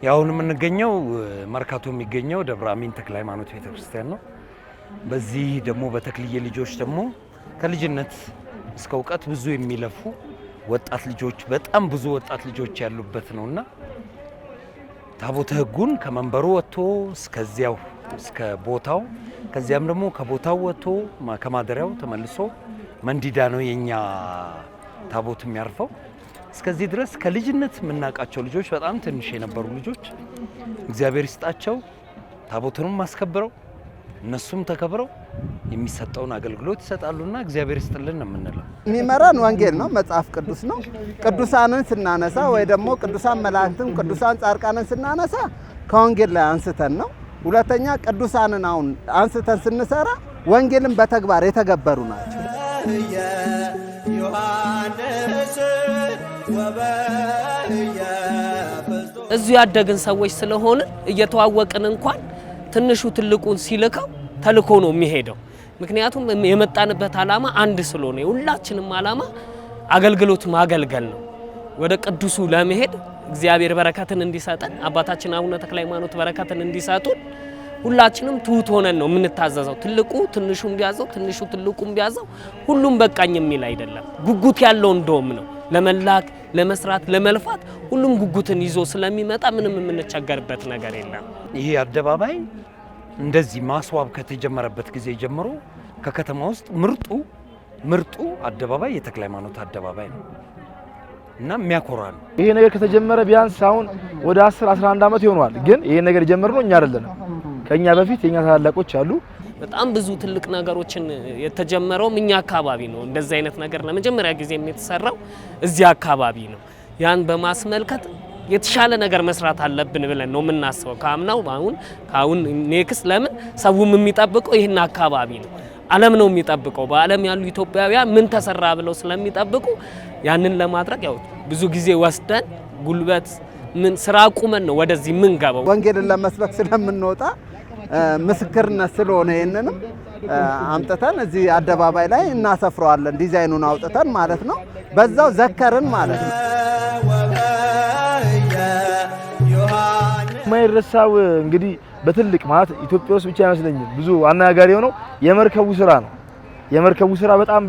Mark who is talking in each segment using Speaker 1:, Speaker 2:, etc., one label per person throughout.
Speaker 1: ያውን የምንገኘው መርካቶ የሚገኘው ደብረ አሚን ተክለ ሃይማኖት ቤተክርስቲያን ነው። በዚህ ደግሞ በተክልዬ ልጆች ደግሞ ከልጅነት እስከ እውቀት ብዙ የሚለፉ ወጣት ልጆች በጣም ብዙ ወጣት ልጆች ያሉበት ነውና ታቦተ ሕጉን ከመንበሩ ወጥቶ እስከዚያው እስከ ቦታው ከዚያም ደግሞ ከቦታው ወጥቶ ከማደሪያው ተመልሶ መንዲዳ ነው የኛ ታቦት የሚያርፈው። እስከዚህ ድረስ ከልጅነት የምናውቃቸው ልጆች በጣም ትንሽ የነበሩ ልጆች እግዚአብሔር ይስጣቸው ታቦቱንም አስከብረው እነሱም ተከብረው የሚሰጠውን አገልግሎት ይሰጣሉና እግዚአብሔር ይስጥልን ነው የምንለው።
Speaker 2: የሚመራን ወንጌል ነው፣ መጽሐፍ ቅዱስ ነው። ቅዱሳንን ስናነሳ ወይ ደግሞ ቅዱሳን መላእክትን ቅዱሳን ጻድቃንን ስናነሳ ከወንጌል ላይ አንስተን ነው። ሁለተኛ ቅዱሳንን አሁን አንስተን ስንሰራ ወንጌልን በተግባር የተገበሩ ናቸው።
Speaker 3: እዚሁ ያደግን ሰዎች ስለሆነ እየተዋወቅን እንኳን ትንሹ ትልቁን ሲልከው ተልኮ ነው የሚሄደው። ምክንያቱም የመጣንበት ዓላማ አንድ ስለሆነ ሁላችንም ዓላማ አገልግሎት ማገልገል ነው። ወደ ቅዱሱ ለመሄድ እግዚአብሔር በረከትን እንዲሰጠን አባታችን አቡነ ተክለ ሃይማኖት በረከትን እንዲሰጡን ሁላችንም ትሁት ሆነን ነው የምንታዘዘው። ትልቁ ትንሹም ቢያዘው ትንሹ ትልቁም ቢያዘው ሁሉም በቃኝ የሚል አይደለም። ጉጉት ያለው እንደውም ነው ለመላክ ለመስራት ለመልፋት ሁሉም ጉጉትን ይዞ ስለሚመጣ ምንም የምንቸገርበት ነገር የለም።
Speaker 1: ይሄ አደባባይ እንደዚህ ማስዋብ ከተጀመረበት ጊዜ ጀምሮ ከከተማ ውስጥ ምርጡ አደባባይ የተክለ ሃይማኖት አደባባይ ነው እና የሚያኮራ ነው።
Speaker 4: ይሄ ነገር ከተጀመረ ቢያንስ አሁን ወደ 10-11 ዓመት ይሆናል። ግን ይሄ ነገር የጀመርነው እኛ አይደለንም። ከኛ በፊት የኛ ታላላቆች አሉ።
Speaker 3: በጣም ብዙ ትልቅ ነገሮችን የተጀመረው እኛ አካባቢ ነው። እንደዚህ አይነት ነገር ለመጀመሪያ ጊዜ የተሰራው እዚህ አካባቢ ነው። ያን በማስመልከት የተሻለ ነገር መስራት አለብን ብለን ነው የምናስበው። ካሁን ኔክስት ለምን ሰውም የሚጠብቀው ይሄን አካባቢ ነው። ዓለም ነው የሚጠብቀው። በዓለም ያሉ ኢትዮጵያውያን ምን ተሰራ ብለው ስለሚጠብቁ ያንን ለማድረግ ያው ብዙ ጊዜ ወስደን ጉልበት ምን ስራ ቁመን ነው ወደዚህ ምን ገባው።
Speaker 2: ወንጌልን ለመስበክ ስለምንወጣ ምስክርነት ስለሆነ ይሄንንም አምጥተን እዚህ አደባባይ ላይ እናሰፍረዋለን። ዲዛይኑን አውጥተን ማለት ነው። በዛው ዘከርን ማለት ነው።
Speaker 4: ማይረሳው እንግዲህ በትልቅ ማለት ኢትዮጵያ ውስጥ ብቻ አይመስለኝም ብዙ አነጋጋሪ የሆነው የመርከቡ ስራ ነው። የመርከቡ ስራ በጣም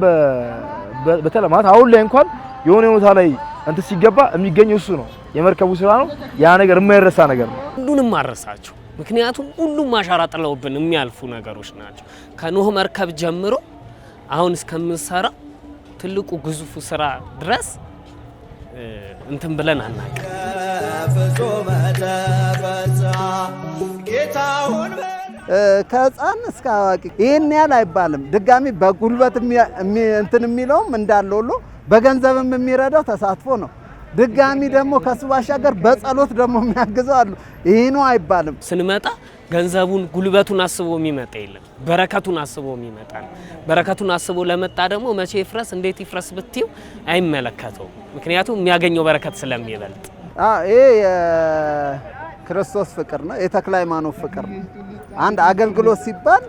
Speaker 4: በተለማት አሁን ላይ እንኳን የሆነ ቦታ ላይ እንት ሲገባ የሚገኘው እሱ ነው። የመርከቡ ስራ ነው። ያ ነገር የማይረሳ ነገር ነው።
Speaker 3: ሁሉንም ማረሳቸው ምክንያቱም ሁሉም ማሻራ ጥለውብን የሚያልፉ ነገሮች ናቸው። ከኖህ መርከብ ጀምሮ አሁን እስከምንሰራ ትልቁ ግዙፉ ስራ ድረስ እንትን ብለን አናውቅም።
Speaker 2: ከህፃን እስከ አዋቂ ይሄን ያህል አይባልም። ድጋሚ በጉልበት እንትን የሚለውም እንዳለ ሁሉ በገንዘብም የሚረዳው ተሳትፎ ነው። ድጋሚ ደግሞ ከሱ ባሻገር በጸሎት ደግሞ የሚያግዘው አሉ። ይሄ ነው አይባልም።
Speaker 3: ስንመጣ ገንዘቡን ጉልበቱን አስቦ የሚመጣ የለም። በረከቱን አስቦ የሚመጣ ነው። በረከቱን አስቦ ለመጣ ደግሞ መቼ ይፍረስ እንዴት ይፍረስ ብትዩ አይመለከተው። ምክንያቱም የሚያገኘው በረከት ስለሚበልጥ
Speaker 2: ይሄ የክርስቶስ ፍቅር ነው። የተክለ ሃይማኖት ፍቅር ነው። አንድ አገልግሎት ሲባል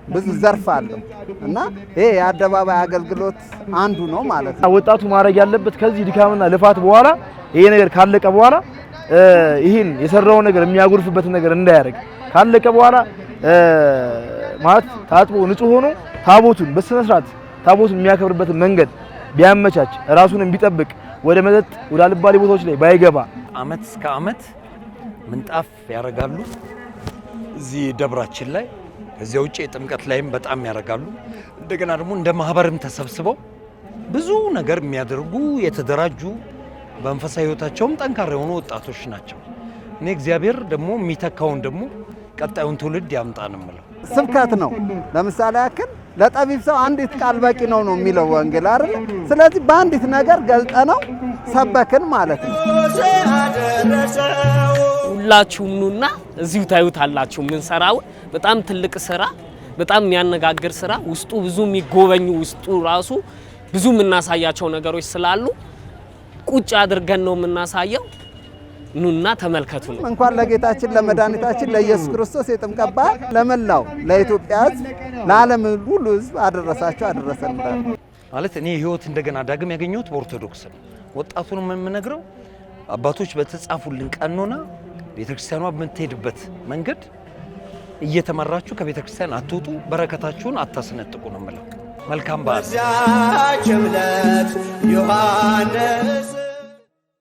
Speaker 2: ብዙ ዘርፍ አለው እና ይሄ የአደባባይ አገልግሎት አንዱ ነው ማለት ነው።
Speaker 4: ወጣቱ ማድረግ ያለበት ከዚህ ድካምና ልፋት በኋላ ይሄ ነገር ካለቀ በኋላ ይሄን የሰራው ነገር የሚያጎርፍበት ነገር እንዳያደርግ ካለቀ በኋላ ማለት ታጥቦ ንጹህ ሆኖ ታቦቱን በስነ ስርዓት ታቦቱን የሚያከብርበት መንገድ ቢያመቻች ራሱን ቢጠብቅ ወደ መጠጥ ወደ አልባሌ ቦታዎች ላይ ባይገባ
Speaker 1: አመት እስከ አመት ምንጣፍ ያረጋሉ እዚህ ደብራችን ላይ። ከዚያ ውጪ ጥምቀት ላይም በጣም ያረጋሉ። እንደገና ደግሞ እንደ ማህበርም ተሰብስበው ብዙ ነገር የሚያደርጉ የተደራጁ በመንፈሳዊ ህይወታቸውም ጠንካራ የሆኑ ወጣቶች ናቸው። እኔ እግዚአብሔር ደግሞ የሚተካውን ደግሞ ቀጣዩን ትውልድ ያምጣን እምለው
Speaker 2: ስብከት ነው። ለምሳሌ ያክል ለጠቢብ ሰው አንዲት ቃል በቂ ነው የሚለው ወንጌል አይደል? ስለዚህ በአንዲት ነገር ገልጠነው ሰበክን ማለት ነው።
Speaker 3: ሁላችሁም ኑና እዚሁ ታዩታላችሁ። ምን ሰራው በጣም ትልቅ ስራ፣ በጣም የሚያነጋግር ስራ፣ ውስጡ ብዙ የሚጎበኙ ውስጡ ራሱ ብዙ የምናሳያቸው ነገሮች ስላሉ ቁጭ አድርገን ነው የምናሳየው። ኑና ተመልከቱ ነው።
Speaker 2: እንኳን ለጌታችን ለመድኃኒታችን ለኢየሱስ ክርስቶስ የጥምቀት በዓል ለመላው ለኢትዮጵያ ሕዝብ ለዓለም ሁሉ ሕዝብ አደረሳቸው አደረሰን ማለት
Speaker 1: እኔ ህይወት እንደገና ዳግም ያገኘሁት በኦርቶዶክስ ነው። ወጣቱንም የምነግረው አባቶች በተጻፉልን ቀኖና ቤተክርስቲያኗ በምትሄድበት መንገድ እየተመራችሁ ከቤተክርስቲያን አትውጡ፣ በረከታችሁን አታስነጥቁ ነው የምለው። መልካም በዓል።
Speaker 5: ዮሐንስ